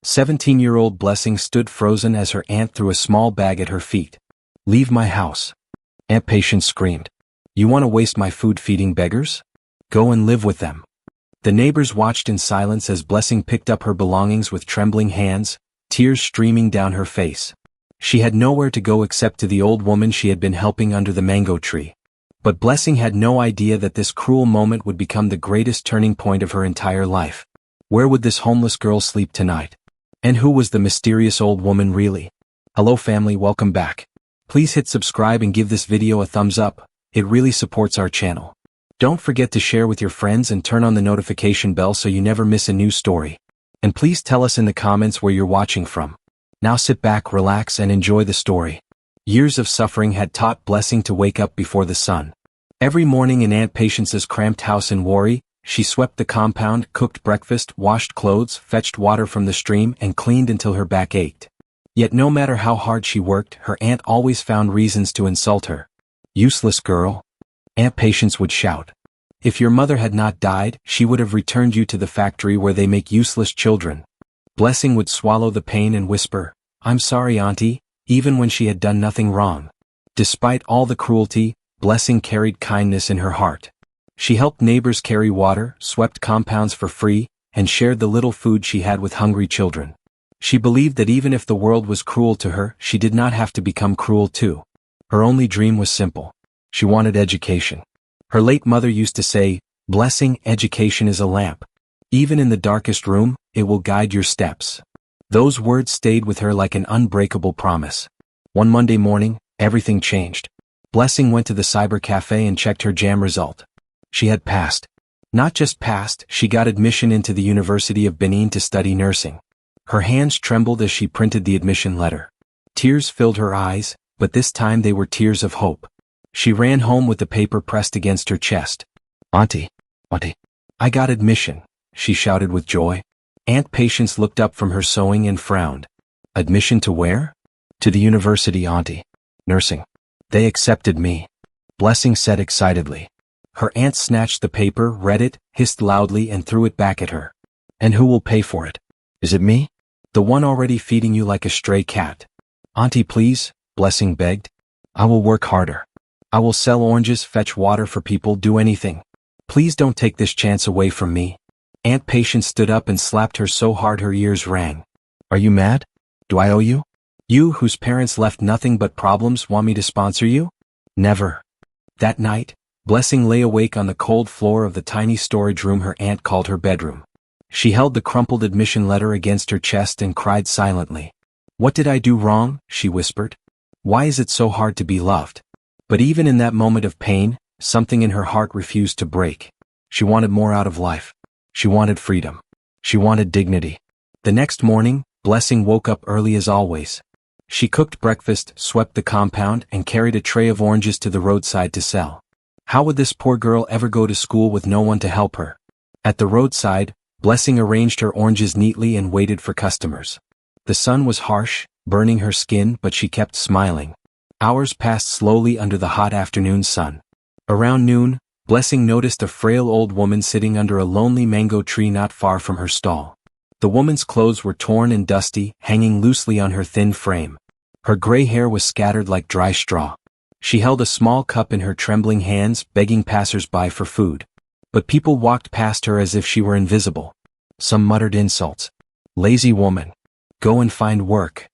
17-year-old Blessing stood frozen as her aunt threw a small bag at her feet. "Leave my house." Aunt Patience screamed. "You want to waste my food feeding beggars? Go and live with them." The neighbors watched in silence as Blessing picked up her belongings with trembling hands, tears streaming down her face. She had nowhere to go except to the old woman she had been helping under the mango tree. But Blessing had no idea that this cruel moment would become the greatest turning point of her entire life. Where would this homeless girl sleep tonight? And who was the mysterious old woman really? Hello family, welcome back. Please hit subscribe and give this video a thumbs up, it really supports our channel. Don't forget to share with your friends and turn on the notification bell so you never miss a new story. And please tell us in the comments where you're watching from. Now sit back, relax and enjoy the story. Years of suffering had taught Blessing to wake up before the sun. Every morning in Aunt Patience's cramped house in Worry, she swept the compound, cooked breakfast, washed clothes, fetched water from the stream, and cleaned until her back ached. Yet no matter how hard she worked, her aunt always found reasons to insult her. "Useless girl," Aunt Patience would shout. "If your mother had not died, she would have returned you to the factory where they make useless children." Blessing would swallow the pain and whisper, "I'm sorry, Auntie," even when she had done nothing wrong. Despite all the cruelty, Blessing carried kindness in her heart. She helped neighbors carry water, swept compounds for free, and shared the little food she had with hungry children. She believed that even if the world was cruel to her, she did not have to become cruel too. Her only dream was simple. She wanted education. Her late mother used to say, "Blessing, education is a lamp. Even in the darkest room, it will guide your steps." Those words stayed with her like an unbreakable promise. One Monday morning, everything changed. Blessing went to the cyber cafe and checked her jam result. She had passed. Not just passed, she got admission into the University of Benin to study nursing. Her hands trembled as she printed the admission letter. Tears filled her eyes, but this time they were tears of hope. She ran home with the paper pressed against her chest. Auntie, I got admission," she shouted with joy. Aunt Patience looked up from her sewing and frowned. "Admission to where?" "To the university, Auntie. Nursing. They accepted me," Blessing said excitedly. Her aunt snatched the paper, read it, hissed loudly and threw it back at her. "And who will pay for it? Is it me? The one already feeding you like a stray cat?" "Auntie, please," Blessing begged. "I will work harder. I will sell oranges, fetch water for people, do anything. Please don't take this chance away from me." Aunt Patience stood up and slapped her so hard her ears rang. "Are you mad? Do I owe you? You, whose parents left nothing but problems, want me to sponsor you? Never." That night, Blessing lay awake on the cold floor of the tiny storage room her aunt called her bedroom. She held the crumpled admission letter against her chest and cried silently. "What did I do wrong?" she whispered. "Why is it so hard to be loved?" But even in that moment of pain, something in her heart refused to break. She wanted more out of life. She wanted freedom. She wanted dignity. The next morning, Blessing woke up early as always. She cooked breakfast, swept the compound, and carried a tray of oranges to the roadside to sell. How would this poor girl ever go to school with no one to help her? At the roadside, Blessing arranged her oranges neatly and waited for customers. The sun was harsh, burning her skin, but she kept smiling. Hours passed slowly under the hot afternoon sun. Around noon, Blessing noticed a frail old woman sitting under a lonely mango tree not far from her stall. The woman's clothes were torn and dusty, hanging loosely on her thin frame. Her gray hair was scattered like dry straw. She held a small cup in her trembling hands, begging passers-by for food. But people walked past her as if she were invisible. Some muttered insults. "Lazy woman. Go and find work."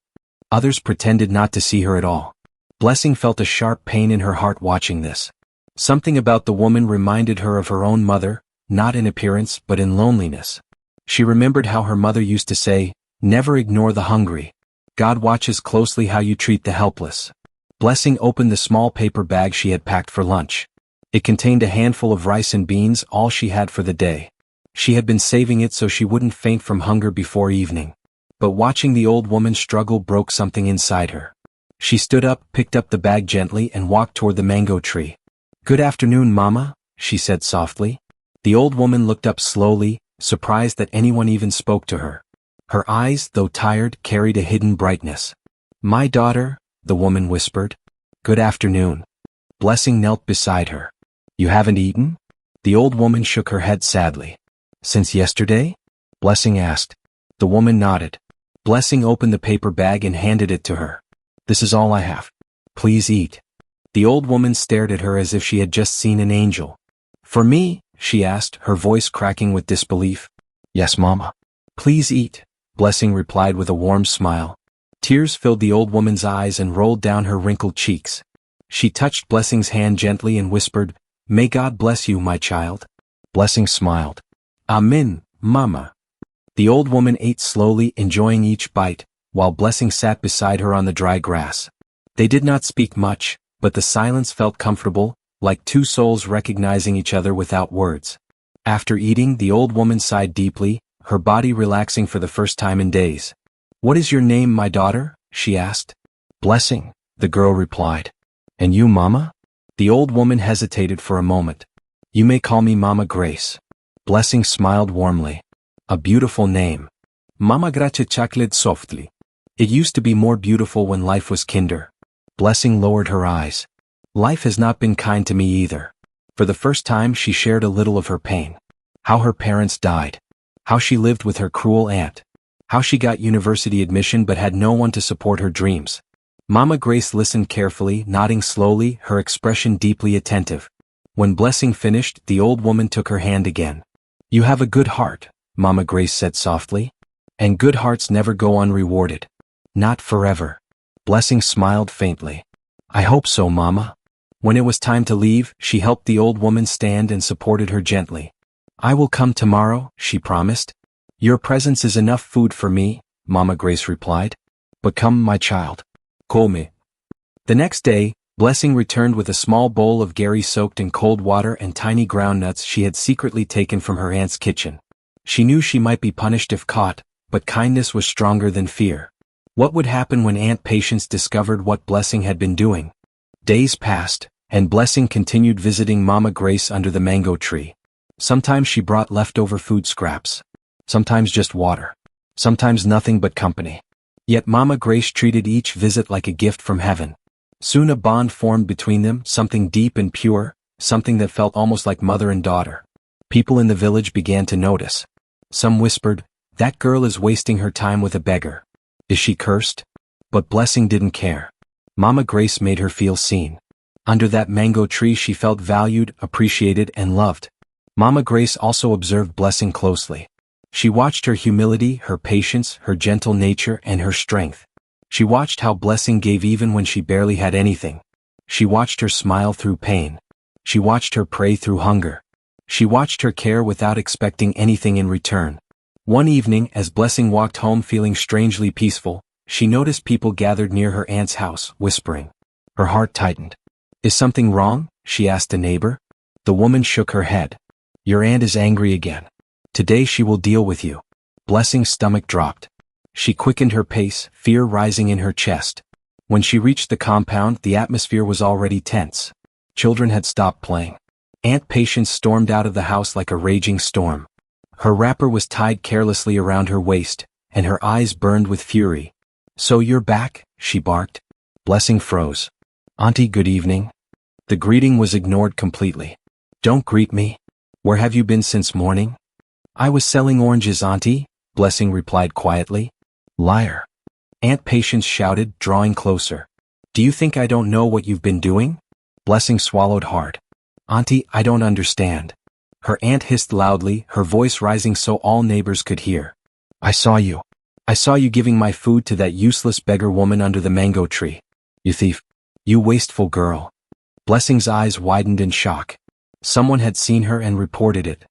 Others pretended not to see her at all. Blessing felt a sharp pain in her heart watching this. Something about the woman reminded her of her own mother, not in appearance but in loneliness. She remembered how her mother used to say, "Never ignore the hungry. God watches closely how you treat the helpless." Blessing opened the small paper bag she had packed for lunch. It contained a handful of rice and beans, all she had for the day. She had been saving it so she wouldn't faint from hunger before evening. But watching the old woman struggle broke something inside her. She stood up, picked up the bag gently, and walked toward the mango tree. "Good afternoon, Mama," she said softly. The old woman looked up slowly, surprised that anyone even spoke to her. Her eyes, though tired, carried a hidden brightness. "My daughter," the woman whispered. "Good afternoon." Blessing knelt beside her. "You haven't eaten?" The old woman shook her head sadly. "Since yesterday?" Blessing asked. The woman nodded. Blessing opened the paper bag and handed it to her. This is all I have. Please eat. The old woman stared at her as if she had just seen an angel. For me? She asked, her voice cracking with disbelief. Yes, Mama. Please eat, Blessing replied with a warm smile. Tears filled the old woman's eyes and rolled down her wrinkled cheeks. She touched Blessing's hand gently and whispered, May God bless you, my child. Blessing smiled. Amen, Mama. The old woman ate slowly, enjoying each bite, while Blessing sat beside her on the dry grass. They did not speak much, but the silence felt comfortable, like two souls recognizing each other without words. After eating, the old woman sighed deeply, her body relaxing for the first time in days. What is your name, my daughter? She asked. Blessing, the girl replied. And you, Mama? The old woman hesitated for a moment. You may call me Mama Grace. Blessing smiled warmly. A beautiful name. Mama Grace chuckled softly. It used to be more beautiful when life was kinder. Blessing lowered her eyes. Life has not been kind to me either. For the first time she shared a little of her pain. How her parents died. How she lived with her cruel aunt. How she got university admission but had no one to support her dreams. Mama Grace listened carefully, nodding slowly, her expression deeply attentive. When Blessing finished, the old woman took her hand again. You have a good heart, Mama Grace said softly. And good hearts never go unrewarded. Not forever. Blessing smiled faintly. I hope so, Mama. When it was time to leave, she helped the old woman stand and supported her gently. I will come tomorrow, she promised. Your presence is enough food for me, Mama Grace replied. But come, my child. Come. The next day, Blessing returned with a small bowl of Gary soaked in cold water and tiny ground nuts she had secretly taken from her aunt's kitchen. She knew she might be punished if caught, but kindness was stronger than fear. What would happen when Aunt Patience discovered what Blessing had been doing? Days passed, and Blessing continued visiting Mama Grace under the mango tree. Sometimes she brought leftover food scraps. Sometimes just water. Sometimes nothing but company. Yet Mama Grace treated each visit like a gift from heaven. Soon a bond formed between them, something deep and pure, something that felt almost like mother and daughter. People in the village began to notice. Some whispered, that girl is wasting her time with a beggar. Is she cursed? But Blessing didn't care. Mama Grace made her feel seen. Under that mango tree she felt valued, appreciated, and loved. Mama Grace also observed Blessing closely. She watched her humility, her patience, her gentle nature, and her strength. She watched how Blessing gave even when she barely had anything. She watched her smile through pain. She watched her pray through hunger. She watched her care without expecting anything in return. One evening, as Blessing walked home feeling strangely peaceful, she noticed people gathered near her aunt's house, whispering. Her heart tightened. Is something wrong? She asked a neighbor. The woman shook her head. Your aunt is angry again. Today she will deal with you. Blessing's stomach dropped. She quickened her pace, fear rising in her chest. When she reached the compound, the atmosphere was already tense. Children had stopped playing. Aunt Patience stormed out of the house like a raging storm. Her wrapper was tied carelessly around her waist, and her eyes burned with fury. So you're back, she barked. Blessing froze. Auntie, good evening. The greeting was ignored completely. Don't greet me. Where have you been since morning? I was selling oranges, Auntie, Blessing replied quietly. Liar. Aunt Patience shouted, drawing closer. Do you think I don't know what you've been doing? Blessing swallowed hard. Auntie, I don't understand. Her aunt hissed loudly, her voice rising so all neighbors could hear. I saw you. I saw you giving my food to that useless beggar woman under the mango tree. You thief. You wasteful girl. Blessing's eyes widened in shock. Someone had seen her and reported it.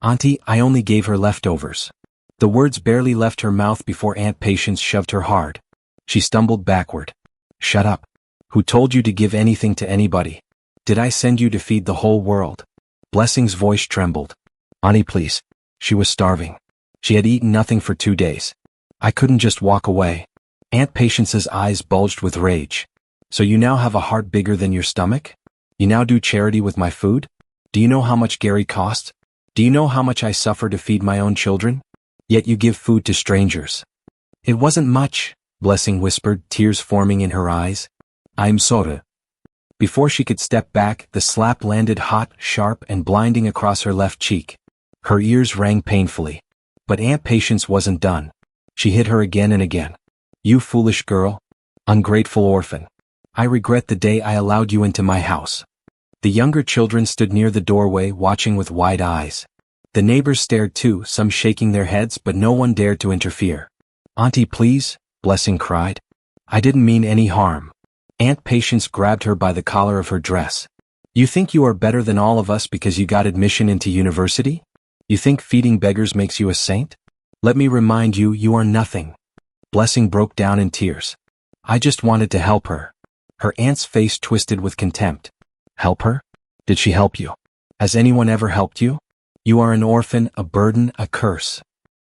Auntie, I only gave her leftovers. The words barely left her mouth before Aunt Patience shoved her hard. She stumbled backward. Shut up. Who told you to give anything to anybody? Did I send you to feed the whole world? Blessing's voice trembled. Auntie, please. She was starving. She had eaten nothing for 2 days. I couldn't just walk away. Aunt Patience's eyes bulged with rage. So you now have a heart bigger than your stomach? You now do charity with my food? Do you know how much Gary costs? Do you know how much I suffer to feed my own children? Yet you give food to strangers. It wasn't much, Blessing whispered, tears forming in her eyes. I'm sorry. Before she could step back, the slap landed hot, sharp, and blinding across her left cheek. Her ears rang painfully. But Aunt Patience wasn't done. She hit her again and again. You foolish girl. Ungrateful orphan. I regret the day I allowed you into my house. The younger children stood near the doorway watching with wide eyes. The neighbors stared too, some shaking their heads, but no one dared to interfere. Auntie, please, Blessing cried. I didn't mean any harm. Aunt Patience grabbed her by the collar of her dress. You think you are better than all of us because you got admission into university? You think feeding beggars makes you a saint? Let me remind you, you are nothing. Blessing broke down in tears. I just wanted to help her. Her aunt's face twisted with contempt. Help her? Did she help you? Has anyone ever helped you? You are an orphan, a burden, a curse.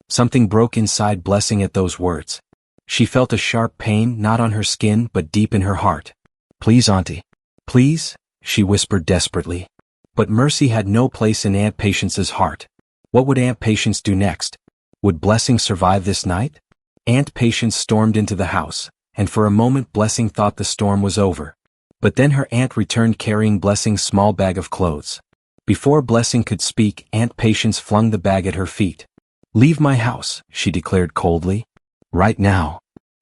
Something broke inside Blessing at those words. She felt a sharp pain, not on her skin but deep in her heart. Please, Auntie. Please, she whispered desperately. But mercy had no place in Aunt Patience's heart. What would Aunt Patience do next? Would Blessing survive this night? Aunt Patience stormed into the house, and for a moment Blessing thought the storm was over. But then her aunt returned carrying Blessing's small bag of clothes. Before Blessing could speak, Aunt Patience flung the bag at her feet. Leave my house, she declared coldly. Right now.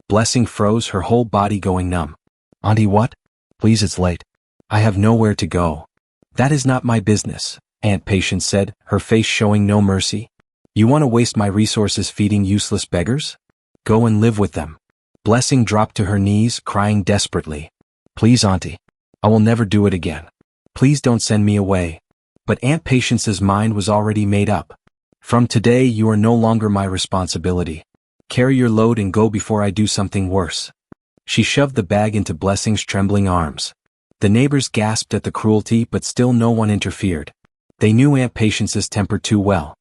Blessing froze, her whole body going numb. Auntie, what? Please, it's late. I have nowhere to go. That is not my business, Aunt Patience said, her face showing no mercy. You want to waste my resources feeding useless beggars? Go and live with them. Blessing dropped to her knees, crying desperately. Please, Auntie. I will never do it again. Please don't send me away. But Aunt Patience's mind was already made up. From today you are no longer my responsibility. Carry your load and go before I do something worse. She shoved the bag into Blessing's trembling arms. The neighbors gasped at the cruelty, but still no one interfered. They knew Aunt Patience's temper too well.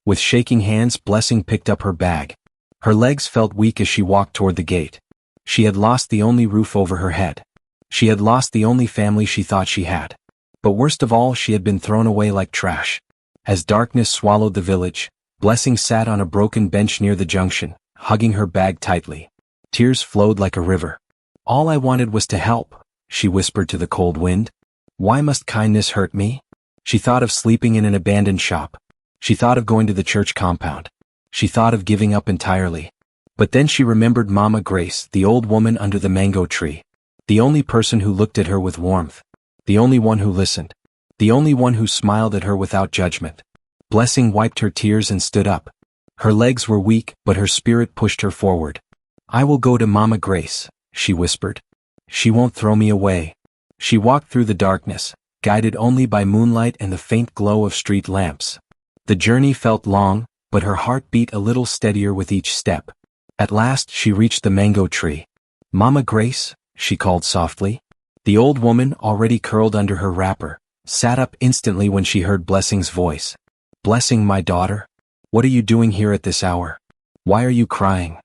With shaking hands, Blessing picked up her bag. Her legs felt weak as she walked toward the gate. She had lost the only roof over her head. She had lost the only family she thought she had. But worst of all, she had been thrown away like trash. As darkness swallowed the village, Blessing sat on a broken bench near the junction, hugging her bag tightly. Tears flowed like a river. All I wanted was to help, she whispered to the cold wind. Why must kindness hurt me? She thought of sleeping in an abandoned shop. She thought of going to the church compound. She thought of giving up entirely. But then she remembered Mama Grace, the old woman under the mango tree. The only person who looked at her with warmth. The only one who listened. The only one who smiled at her without judgment. Blessing wiped her tears and stood up. Her legs were weak, but her spirit pushed her forward. I will go to Mama Grace, she whispered. She won't throw me away. She walked through the darkness, guided only by moonlight and the faint glow of street lamps. The journey felt long, but her heart beat a little steadier with each step. At last she reached the mango tree. Mama Grace, she called softly. The old woman, already curled under her wrapper, sat up instantly when she heard Blessing's voice. Blessing, my daughter? What are you doing here at this hour? Why are you crying?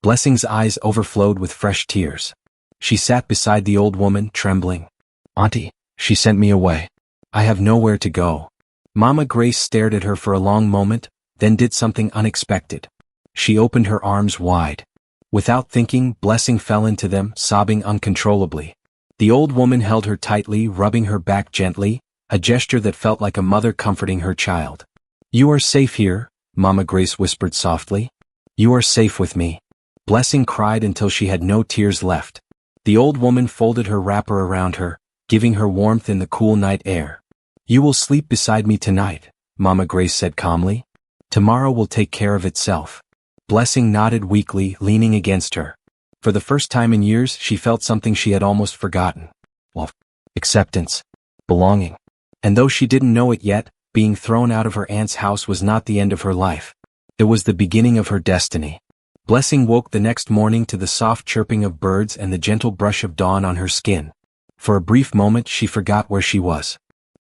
Blessing's eyes overflowed with fresh tears. She sat beside the old woman, trembling. Auntie, she sent me away. I have nowhere to go. Mama Grace stared at her for a long moment, then did something unexpected. She opened her arms wide. Without thinking, Blessing fell into them, sobbing uncontrollably. The old woman held her tightly, rubbing her back gently, a gesture that felt like a mother comforting her child. You are safe here, Mama Grace whispered softly. You are safe with me. Blessing cried until she had no tears left. The old woman folded her wrapper around her, giving her warmth in the cool night air. You will sleep beside me tonight, Mama Grace said calmly. Tomorrow will take care of itself. Blessing nodded weakly, leaning against her. For the first time in years, she felt something she had almost forgotten. Well, acceptance. Belonging. And though she didn't know it yet, being thrown out of her aunt's house was not the end of her life. It was the beginning of her destiny. Blessing woke the next morning to the soft chirping of birds and the gentle brush of dawn on her skin. For a brief moment she forgot where she was.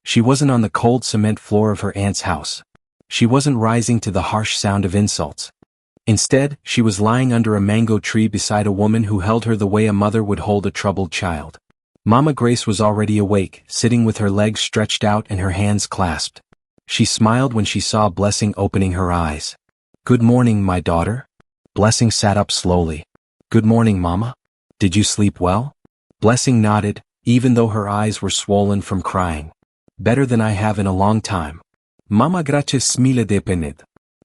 She wasn't on the cold cement floor of her aunt's house. She wasn't rising to the harsh sound of insults. Instead, she was lying under a mango tree beside a woman who held her the way a mother would hold a troubled child. Mama Grace was already awake, sitting with her legs stretched out and her hands clasped. She smiled when she saw Blessing opening her eyes. Good morning, my daughter. Blessing sat up slowly. Good morning, Mama. Did you sleep well? Blessing nodded, even though her eyes were swollen from crying. Better than I have in a long time. Mama gracias mille de pened.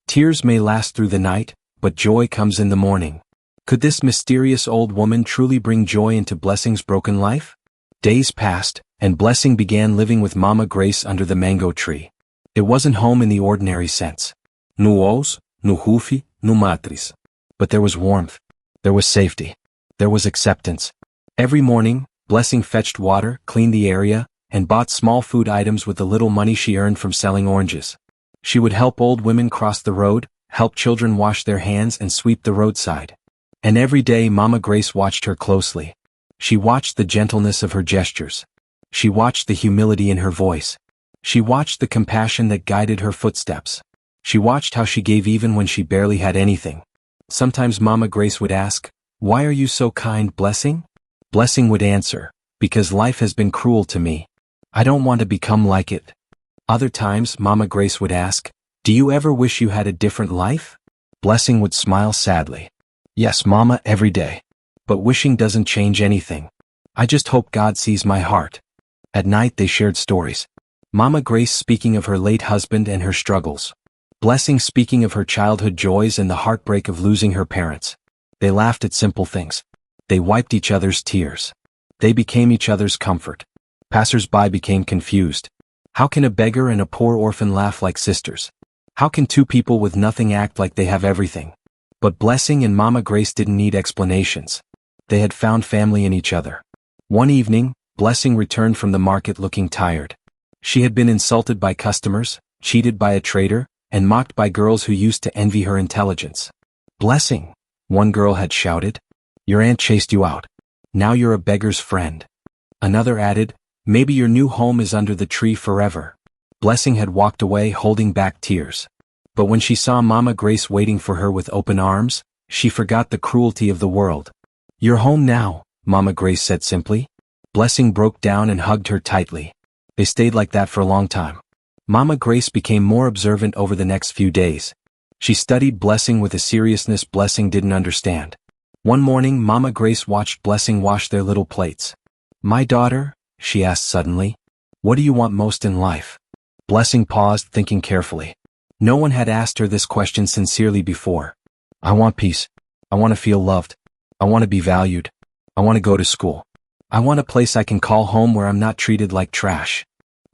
Tears may last through the night, but joy comes in the morning. Could this mysterious old woman truly bring joy into Blessing's broken life? Days passed, and Blessing began living with Mama Grace under the mango tree. It wasn't home in the ordinary sense. No os, no hufi, no matris. But there was warmth. There was safety. There was acceptance. Every morning, Blessing fetched water, cleaned the area, and bought small food items with the little money she earned from selling oranges. She would help old women cross the road, help children wash their hands and sweep the roadside. And every day Mama Grace watched her closely. She watched the gentleness of her gestures. She watched the humility in her voice. She watched the compassion that guided her footsteps. She watched how she gave even when she barely had anything. Sometimes Mama Grace would ask, "Why are you so kind, Blessing?" Blessing would answer, "Because life has been cruel to me. I don't want to become like it." Other times Mama Grace would ask, "Do you ever wish you had a different life?" Blessing would smile sadly. "Yes, Mama, every day. But wishing doesn't change anything. I just hope God sees my heart." At night they shared stories. Mama Grace speaking of her late husband and her struggles. Blessing speaking of her childhood joys and the heartbreak of losing her parents. They laughed at simple things. They wiped each other's tears. They became each other's comfort. Passers-by became confused. How can a beggar and a poor orphan laugh like sisters? How can two people with nothing act like they have everything? But Blessing and Mama Grace didn't need explanations. They had found family in each other. One evening, Blessing returned from the market looking tired. She had been insulted by customers, cheated by a trader, and mocked by girls who used to envy her intelligence. "Blessing," one girl had shouted, "your aunt chased you out. Now you're a beggar's friend." Another added, "Maybe your new home is under the tree forever." Blessing had walked away holding back tears. But when she saw Mama Grace waiting for her with open arms, she forgot the cruelty of the world. "You're home now," Mama Grace said simply. Blessing broke down and hugged her tightly. They stayed like that for a long time. Mama Grace became more observant over the next few days. She studied Blessing with a seriousness Blessing didn't understand. One morning Mama Grace watched Blessing wash their little plates. "My daughter," she asked suddenly, "what do you want most in life?" Blessing paused, thinking carefully. No one had asked her this question sincerely before. "I want peace. I want to feel loved. I want to be valued. I want to go to school. I want a place I can call home where I'm not treated like trash."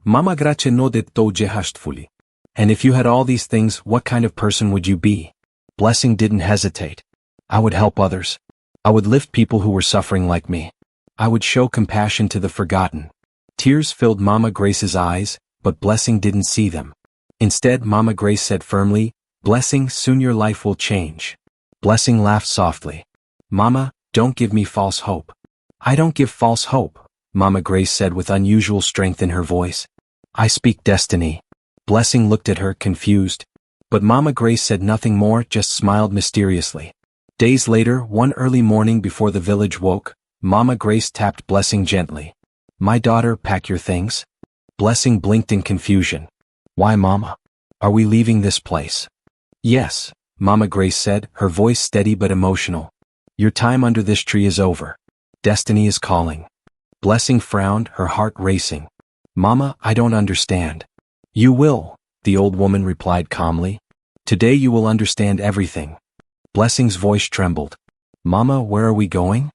Mama Grace nodded hastfully. "And if you had all these things, what kind of person would you be?" Blessing didn't hesitate. "I would help others. I would lift people who were suffering like me. I would show compassion to the forgotten." Tears filled Mama Grace's eyes, but Blessing didn't see them. Instead, Mama Grace said firmly, "Blessing, soon your life will change." Blessing laughed softly. "Mama, don't give me false hope." "I don't give false hope," Mama Grace said with unusual strength in her voice. "I speak destiny." Blessing looked at her, confused. But Mama Grace said nothing more, just smiled mysteriously. Days later, one early morning before the village woke, Mama Grace tapped Blessing gently. "My daughter, pack your things." Blessing blinked in confusion. "Why, Mama? Are we leaving this place?" "Yes," Mama Grace said, her voice steady but emotional. "Your time under this tree is over. Destiny is calling." Blessing frowned, her heart racing. "Mama, I don't understand." "You will," the old woman replied calmly. "Today you will understand everything." Blessing's voice trembled. "Mama, where are we going?"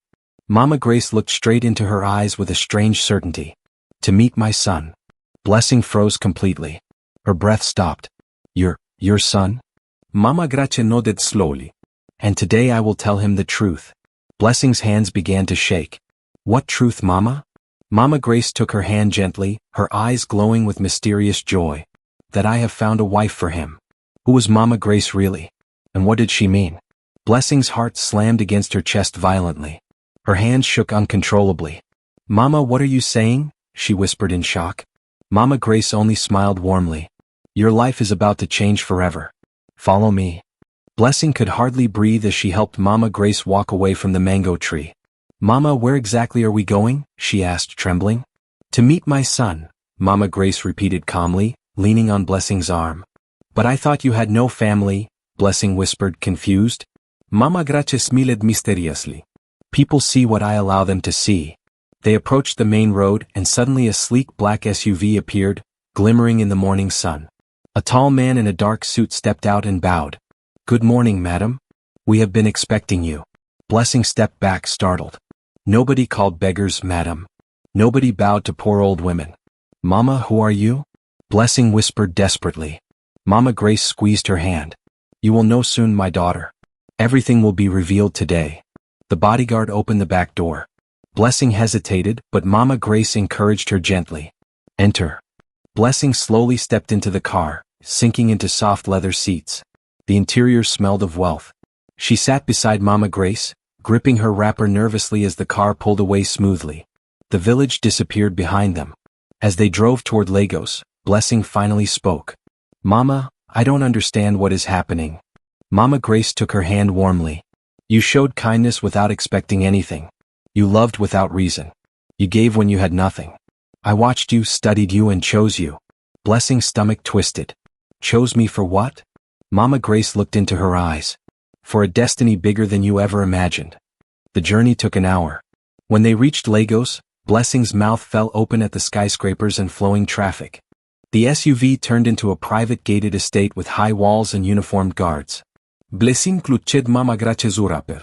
Mama Grace looked straight into her eyes with a strange certainty. "To meet my son." Blessing froze completely. Her breath stopped. Your son?" Mama Grace nodded slowly. "And today I will tell him the truth." Blessing's hands began to shake. "What truth, Mama?" Mama Grace took her hand gently, her eyes glowing with mysterious joy. "That I have found a wife for him." Who was Mama Grace really? And what did she mean? Blessing's heart slammed against her chest violently. Her hands shook uncontrollably. "Mama, what are you saying?" she whispered in shock. Mama Grace only smiled warmly. "Your life is about to change forever. Follow me." Blessing could hardly breathe as she helped Mama Grace walk away from the mango tree. "Mama, where exactly are we going?" she asked, trembling. "To meet my son," Mama Grace repeated calmly, leaning on Blessing's arm. "But I thought you had no family," Blessing whispered, confused. Mama Grace smiled mysteriously. "People see what I allow them to see." They approached the main road, and suddenly a sleek black SUV appeared, glimmering in the morning sun. A tall man in a dark suit stepped out and bowed. "Good morning, madam." We have been expecting you. Blessing stepped back, startled. Nobody called beggars, madam. Nobody bowed to poor old women. Mama, who are you? Blessing whispered desperately. Mama Grace squeezed her hand. You will know soon, my daughter. Everything will be revealed today. The bodyguard opened the back door. Blessing hesitated, but Mama Grace encouraged her gently. Enter. Blessing slowly stepped into the car, sinking into soft leather seats. The interior smelled of wealth. She sat beside Mama Grace, gripping her wrapper nervously as the car pulled away smoothly. The village disappeared behind them. As they drove toward Lagos, Blessing finally spoke. Mama, I don't understand what is happening. Mama Grace took her hand warmly. You showed kindness without expecting anything. You loved without reason. You gave when you had nothing. I watched you, studied you, and chose you. Blessing's stomach twisted. Chose me for what? Mama Grace looked into her eyes. For a destiny bigger than you ever imagined. The journey took an hour. When they reached Lagos, Blessing's mouth fell open at the skyscrapers and flowing traffic. The SUV turned into a private gated estate with high walls and uniformed guards. Blessing kluched Mama Grace zuraper.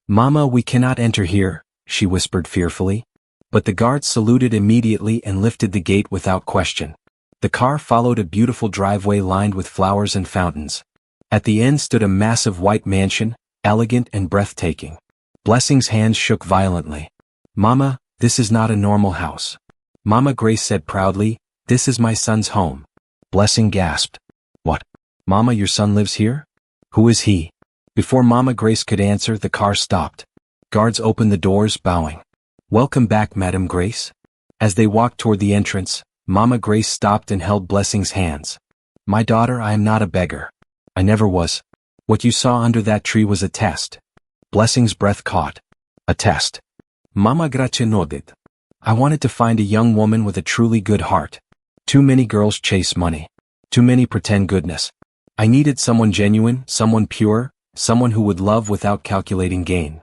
Mama, we cannot enter here, she whispered fearfully. But the guards saluted immediately and lifted the gate without question. The car followed a beautiful driveway lined with flowers and fountains. At the end stood a massive white mansion, elegant and breathtaking. Blessing's hands shook violently. Mama, this is not a normal house. Mama Grace said proudly, this is my son's home. Blessing gasped. What? Mama, your son lives here? Who is he? Before Mama Grace could answer, the car stopped. Guards opened the doors, bowing. Welcome back, Madam Grace. As they walked toward the entrance, Mama Grace stopped and held Blessing's hands. My daughter, I am not a beggar. I never was. What you saw under that tree was a test. Blessing's breath caught. A test. Mama Grace nodded. I wanted to find a young woman with a truly good heart. Too many girls chase money. Too many pretend goodness. I needed someone genuine, someone pure, someone who would love without calculating gain.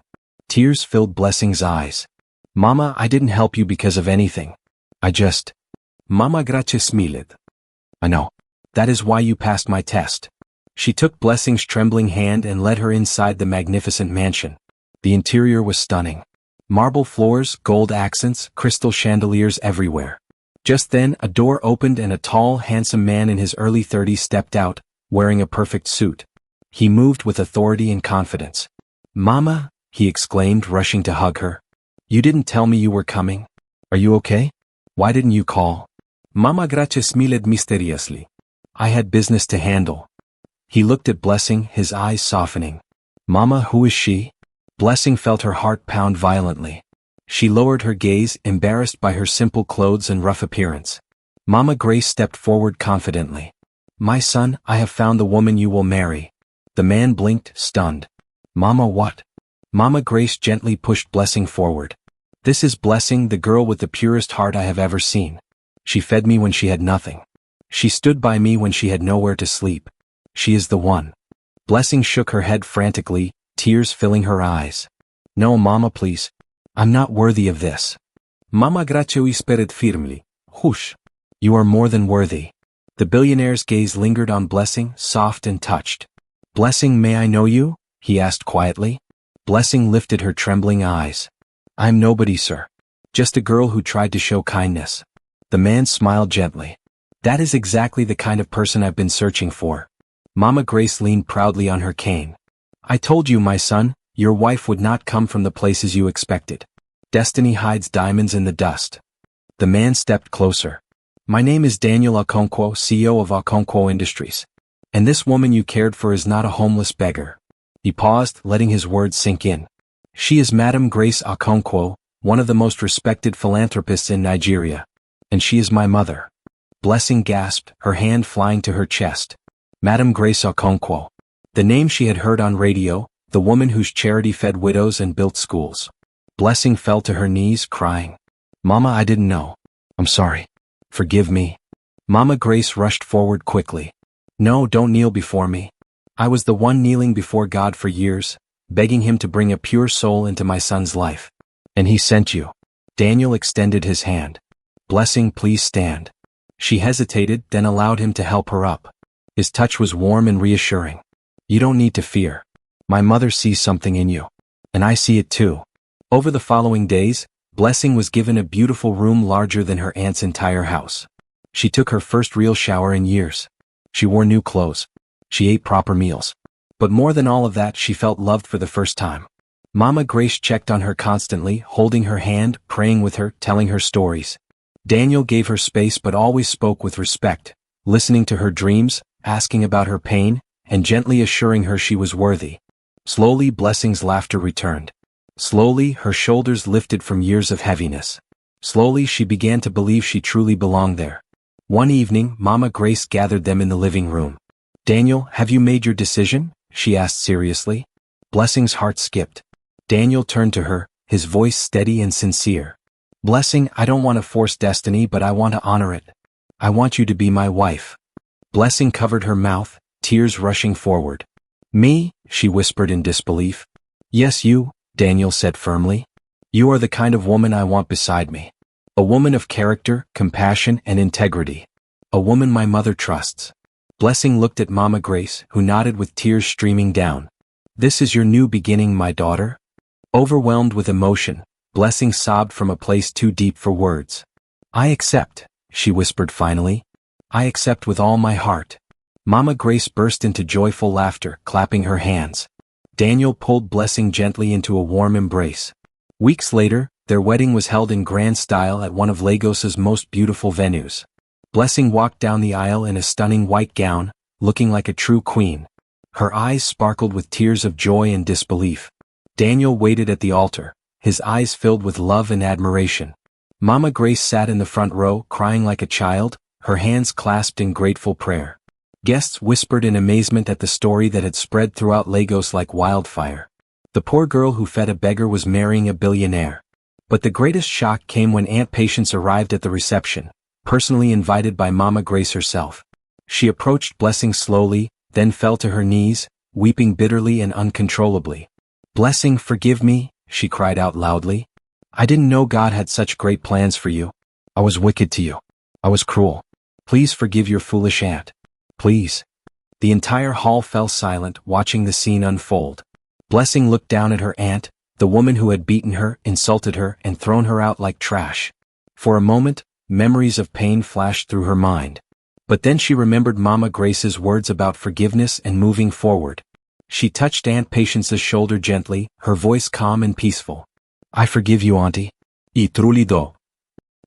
Tears filled Blessing's eyes. Mama, I didn't help you because of anything. I just... Mama Grace smiled. I know. That is why you passed my test. She took Blessing's trembling hand and led her inside the magnificent mansion. The interior was stunning. Marble floors, gold accents, crystal chandeliers everywhere. Just then, a door opened and a tall, handsome man in his early 30s stepped out, wearing a perfect suit. He moved with authority and confidence. Mama, he exclaimed, rushing to hug her. You didn't tell me you were coming. Are you okay? Why didn't you call? Mama Grace smiled mysteriously. I had business to handle. He looked at Blessing, his eyes softening. Mama, who is she? Blessing felt her heart pound violently. She lowered her gaze, embarrassed by her simple clothes and rough appearance. Mama Grace stepped forward confidently. My son, I have found the woman you will marry. The man blinked, stunned. Mama, what? Mama Grace gently pushed Blessing forward. This is Blessing, the girl with the purest heart I have ever seen. She fed me when she had nothing. She stood by me when she had nowhere to sleep. She is the one. Blessing shook her head frantically, tears filling her eyes. No, Mama, please. I'm not worthy of this. Mama Grace whispered firmly. Hush. You are more than worthy. The billionaire's gaze lingered on Blessing, soft and touched. Blessing, may I know you? He asked quietly. Blessing lifted her trembling eyes. I'm nobody, sir. Just a girl who tried to show kindness. The man smiled gently. That is exactly the kind of person I've been searching for. Mama Grace leaned proudly on her cane. I told you, my son, your wife would not come from the places you expected. Destiny hides diamonds in the dust. The man stepped closer. My name is Daniel Okonkwo, CEO of Okonkwo Industries. And this woman you cared for is not a homeless beggar. He paused, letting his words sink in. She is Madam Grace Okonkwo, one of the most respected philanthropists in Nigeria. And she is my mother. Blessing gasped, her hand flying to her chest. Madam Grace Okonkwo. The name she had heard on radio, the woman whose charity fed widows and built schools. Blessing fell to her knees, crying. Mama, I didn't know. I'm sorry. Forgive me. Mama Grace rushed forward quickly. No, don't kneel before me. I was the one kneeling before God for years, begging him to bring a pure soul into my son's life. And he sent you. Daniel extended his hand. Blessing, please stand. She hesitated, then allowed him to help her up. His touch was warm and reassuring. You don't need to fear. My mother sees something in you. And I see it too. Over the following days, Blessing was given a beautiful room larger than her aunt's entire house. She took her first real shower in years. She wore new clothes. She ate proper meals. But more than all of that, she felt loved for the first time. Mama Grace checked on her constantly, holding her hand, praying with her, telling her stories. Daniel gave her space but always spoke with respect, listening to her dreams, asking about her pain, and gently assuring her she was worthy. Slowly, Blessing's laughter returned. Slowly, her shoulders lifted from years of heaviness. Slowly, she began to believe she truly belonged there. One evening, Mama Grace gathered them in the living room. "Daniel, have you made your decision?" she asked seriously. Blessing's heart skipped. Daniel turned to her, his voice steady and sincere. "Blessing, I don't want to force destiny, but I want to honor it. I want you to be my wife." Blessing covered her mouth, tears rushing forward. "Me?" she whispered in disbelief. "Yes, you," Daniel said firmly. "You are the kind of woman I want beside me. A woman of character, compassion, and integrity. A woman my mother trusts." Blessing looked at Mama Grace, who nodded with tears streaming down. "This is your new beginning, my daughter?" Overwhelmed with emotion, Blessing sobbed from a place too deep for words. "I accept," she whispered finally. "I accept with all my heart." Mama Grace burst into joyful laughter, clapping her hands. Daniel pulled Blessing gently into a warm embrace. Weeks later, their wedding was held in grand style at one of Lagos's most beautiful venues. Blessing walked down the aisle in a stunning white gown, looking like a true queen. Her eyes sparkled with tears of joy and disbelief. Daniel waited at the altar, his eyes filled with love and admiration. Mama Grace sat in the front row, crying like a child, her hands clasped in grateful prayer. Guests whispered in amazement at the story that had spread throughout Lagos like wildfire. The poor girl who fed a beggar was marrying a billionaire. But the greatest shock came when Aunt Patience arrived at the reception, personally invited by Mama Grace herself. She approached Blessing slowly, then fell to her knees, weeping bitterly and uncontrollably. "Blessing, forgive me," she cried out loudly. "I didn't know God had such great plans for you. I was wicked to you. I was cruel. Please forgive your foolish aunt. Please." The entire hall fell silent, watching the scene unfold. Blessing looked down at her aunt, the woman who had beaten her, insulted her, and thrown her out like trash. For a moment, memories of pain flashed through her mind. But then she remembered Mama Grace's words about forgiveness and moving forward. She touched Aunt Patience's shoulder gently, her voice calm and peaceful. "I forgive you, Auntie. I truly do."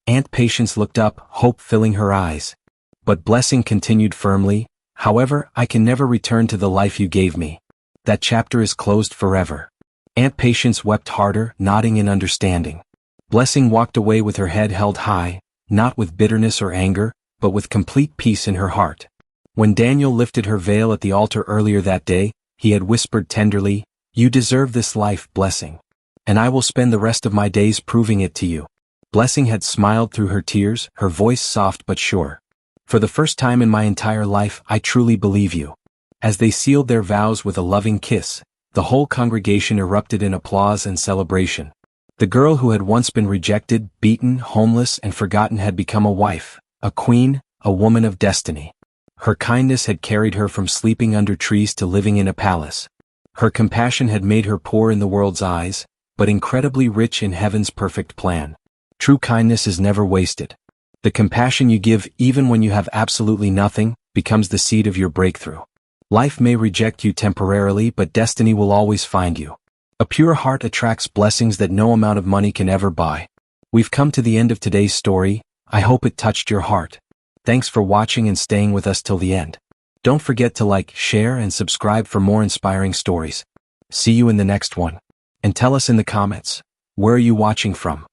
Aunt Patience looked up, hope filling her eyes. But Blessing continued firmly, "However, I can never return to the life you gave me. That chapter is closed forever." Aunt Patience wept harder, nodding in understanding. Blessing walked away with her head held high, not with bitterness or anger, but with complete peace in her heart. When Daniel lifted her veil at the altar earlier that day, he had whispered tenderly, "You deserve this life, Blessing. And I will spend the rest of my days proving it to you." Blessing had smiled through her tears, her voice soft but sure. "For the first time in my entire life, I truly believe you." As they sealed their vows with a loving kiss, the whole congregation erupted in applause and celebration. The girl who had once been rejected, beaten, homeless, and forgotten had become a wife, a queen, a woman of destiny. Her kindness had carried her from sleeping under trees to living in a palace. Her compassion had made her poor in the world's eyes, but incredibly rich in heaven's perfect plan. True kindness is never wasted. The compassion you give even when you have absolutely nothing, becomes the seed of your breakthrough. Life may reject you temporarily, but destiny will always find you. A pure heart attracts blessings that no amount of money can ever buy. We've come to the end of today's story. I hope it touched your heart. Thanks for watching and staying with us till the end. Don't forget to like, share, and subscribe for more inspiring stories. See you in the next one. And tell us in the comments, where are you watching from?